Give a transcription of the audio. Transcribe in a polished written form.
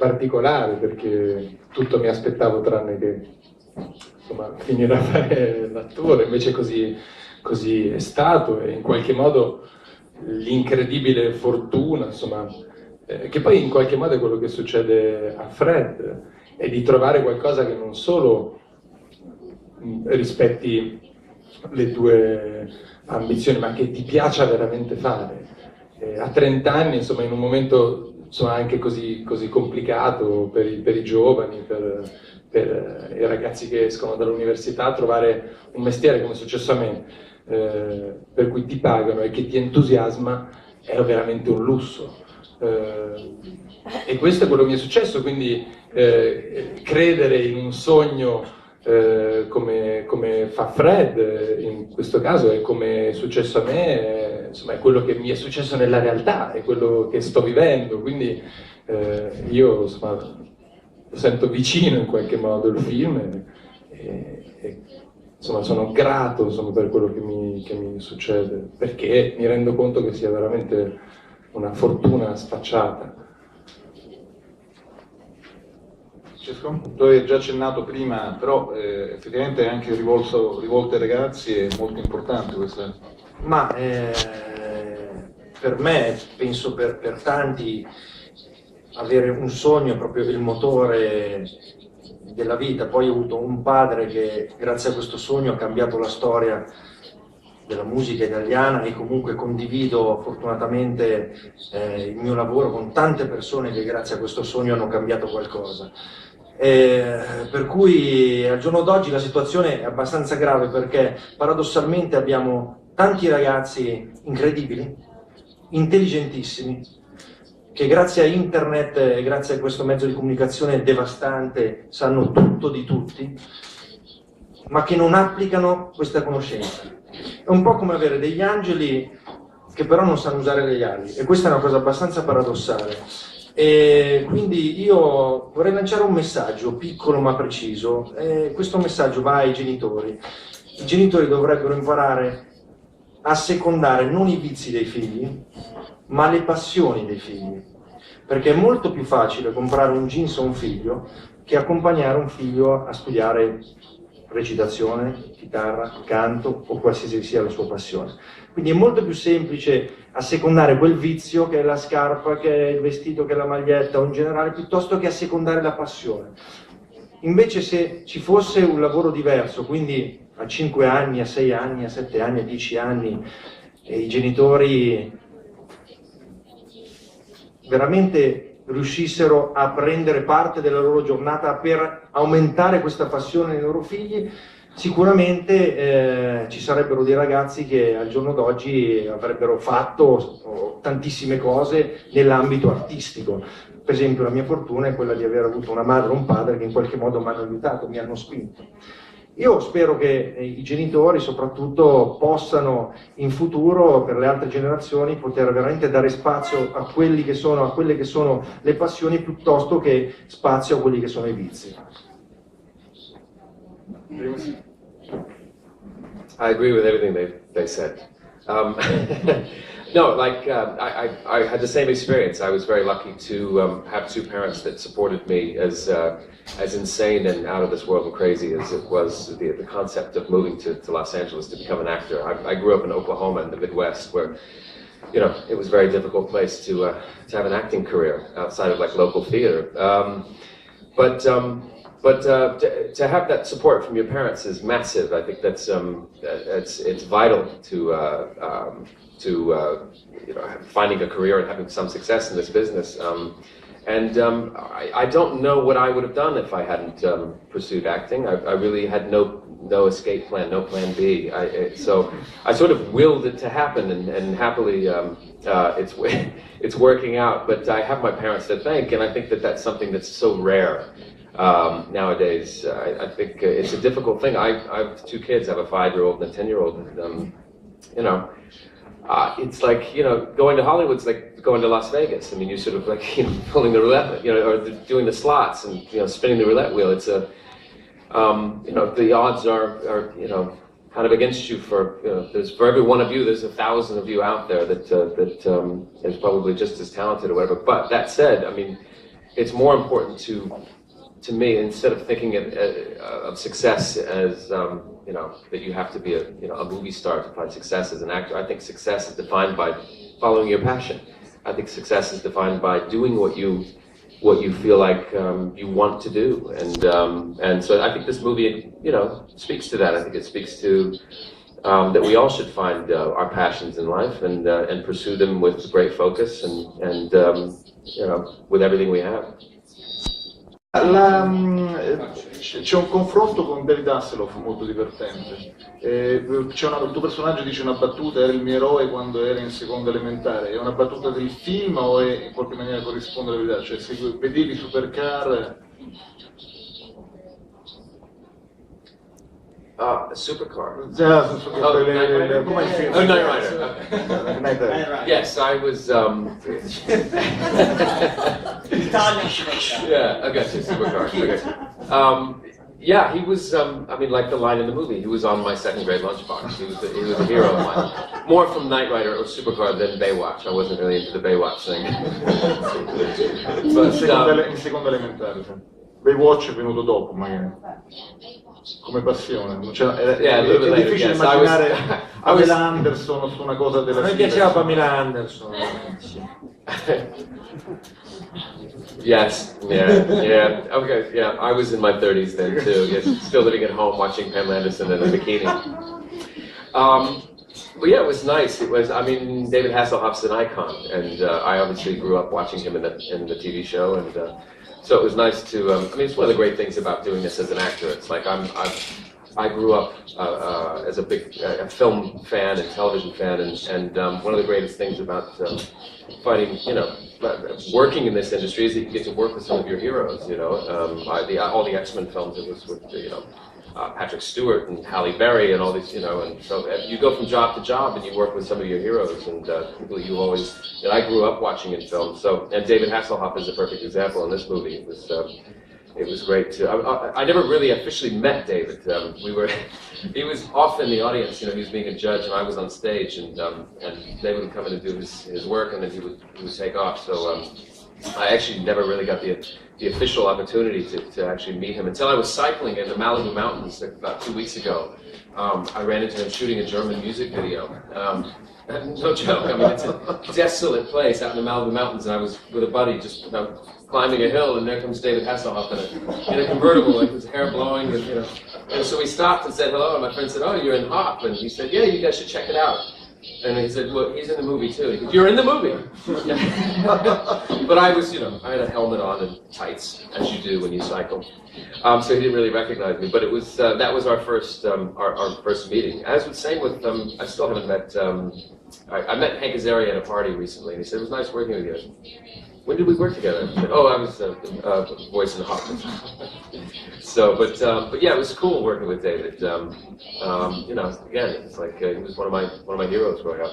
particolare, perché tutto mi aspettavo tranne che insomma finire a fare l'attore, invece così è stato, e in qualche modo l'incredibile fortuna, insomma, che poi in qualche modo è quello che succede a Fred, è di trovare qualcosa che non solo rispetti le tue ambizioni, ma che ti piaccia veramente fare. A 30 anni, insomma, in un momento insomma, anche così complicato per i giovani, per i ragazzi che escono dall'università, trovare un mestiere come è successo a me, per cui ti pagano e che ti entusiasma, è veramente un lusso. E questo è quello che mi è successo, quindi credere in un sogno come fa Fred in questo caso, è come è successo a me, insomma è quello che mi è successo nella realtà, è quello che sto vivendo, quindi io insomma, lo sento vicino in qualche modo il film e insomma sono grato insomma, per quello che mi succede, perché mi rendo conto che sia veramente una fortuna sfacciata. Francesco? Tu hai già accennato prima, però effettivamente anche rivolto ai ragazzi è molto importante questa. Ma per me, penso per tanti, avere un sogno è proprio il motore della vita. Poi ho avuto un padre che grazie a questo sogno ha cambiato la storia della musica italiana, e comunque condivido fortunatamente il mio lavoro con tante persone che grazie a questo sogno hanno cambiato qualcosa. Per cui al giorno d'oggi la situazione è abbastanza grave, perché paradossalmente abbiamo tanti ragazzi incredibili, intelligentissimi, che grazie a internet e grazie a questo mezzo di comunicazione devastante sanno tutto di tutti, ma che non applicano questa conoscenza. È un po' come avere degli angeli che però non sanno usare le ali, e questa è una cosa abbastanza paradossale. E quindi io vorrei lanciare un messaggio piccolo ma preciso, e questo messaggio va ai genitori. I genitori dovrebbero imparare a secondare non i vizi dei figli, ma le passioni dei figli, perché è molto più facile comprare un jeans a un figlio che accompagnare un figlio a studiare recitazione, chitarra, canto o qualsiasi sia la sua passione. Quindi è molto più semplice assecondare quel vizio che è la scarpa, che è il vestito, che è la maglietta o in generale, piuttosto che assecondare la passione. Invece se ci fosse un lavoro diverso, quindi a 5 anni, a 6 anni, a 7 anni, a 10 anni, i genitori veramente riuscissero a prendere parte della loro giornata per aumentare questa passione nei loro figli, sicuramente ci sarebbero dei ragazzi che al giorno d'oggi avrebbero fatto tantissime cose nell'ambito artistico. Per esempio la mia fortuna è quella di aver avuto una madre e un padre che in qualche modo mi hanno aiutato, mi hanno spinto. Io spero che i genitori soprattutto possano in futuro, per le altre generazioni, poter veramente dare spazio a quelle che sono le passioni, piuttosto che spazio a quelli che sono i vizi. I agree with everything they said. No, like I had the same experience. I was very lucky to have two parents that supported me, as insane and out of this world and crazy as it was the concept of moving to Los Angeles to become an actor. I grew up in Oklahoma in the Midwest, where it was a very difficult place to have an acting career outside of like local theater. But to have that support from your parents is massive. I think that's it's vital to finding a career and having some success in this business. I don't know what I would have done if I hadn't pursued acting. I really had no escape plan, no plan B. So I sort of willed it to happen, and happily it's working out. But I have my parents to thank, and I think that that's something that's so rare nowadays. I think it's a difficult thing. I have two kids. I have a 5-year-old and a 10-year-old. And, it's like, going to Hollywood's like going to Las Vegas. I mean, you're sort of like, pulling the roulette, or doing the slots and, spinning the roulette wheel. It's the odds are kind of against you for every one of you, there's 1,000 of you out there that is probably just as talented or whatever. But that said, I mean, it's more important to me, instead of thinking of success as you know, that you have to be a movie star to find success as an actor. I think success is defined by following your passion. I think success is defined by doing what you feel like you want to do, and so I think this movie, you know, speaks to that. I think it speaks to that we all should find our passions in life and pursue them with great focus and you know, with everything we have. C'è un confronto con David Hasselhoff molto divertente. Il tuo personaggio dice una battuta: era il mio eroe quando era in seconda elementare. È una battuta del film o è in qualche maniera corrisponde alla verità? Cioè, se vedevi Supercar... Supercar. Come il film? Oh, Knight Rider. Okay. Yes, I was. Yeah, I got you. Supercar. Okay. Yeah, he was. I mean, like the line in the movie, he was on my second grade lunchbox. He was a hero of mine. More from Knight Rider or Supercar than Baywatch. I wasn't really into the Baywatch thing. But, in seconda elementare. Sì. Baywatch è venuto dopo, magari. Come passione, cioè, è difficile immaginare Pamela Anderson su una cosa della a me piaceva Pamela Anderson. Yes, yeah, okay, yeah, I was in my 30s then too, yes, still living at home watching Pamela Anderson in a bikini. But yeah, it was nice. It was, I mean, David Hasselhoff's an icon, and I obviously grew up watching him in the TV show, and so it was nice to. I mean, it's one of the great things about doing this as an actor. It's like I grew up as a big film fan and television fan, and one of the greatest things about fighting, you know, working in this industry is that you get to work with some of your heroes. You know, all the X-Men films, it was with you know. Patrick Stewart and Halle Berry and all these, you know, and so you go from job to job and you work with some of your heroes and people you always, that I grew up watching in film. So, and David Hasselhoff is a perfect example in this movie. It was great to, I never really officially met David. He was off in the audience, you know, he was being a judge and I was on stage and David would come in and do his work and then he would take off. So I actually never really got the official opportunity to actually meet him until I was cycling in the Malibu Mountains about 2 weeks ago. I ran into him shooting a German music video. No joke, I mean, it's a desolate place out in the Malibu Mountains, and I was with a buddy just climbing a hill, and there comes David Hasselhoff in a convertible, like his hair blowing, and, you know. And so we stopped and said hello, and my friend said, "Oh, you're in Hop," and he said, "Yeah, you guys should check it out." And he said, "Well, he's in the movie too." He goes, "You're in the movie." But I was, you know, I had a helmet on and tights, as you do when you cycle. So he didn't really recognize me. But it was that was our first meeting. As with same with I still haven't met. I met Hank Azaria at a party recently, and he said it was nice working with you. When did we work together? I said, "Oh, I was the voice in the Hop." So, but yeah, it was cool working with David. You know, again, it's like he was one of my heroes growing up.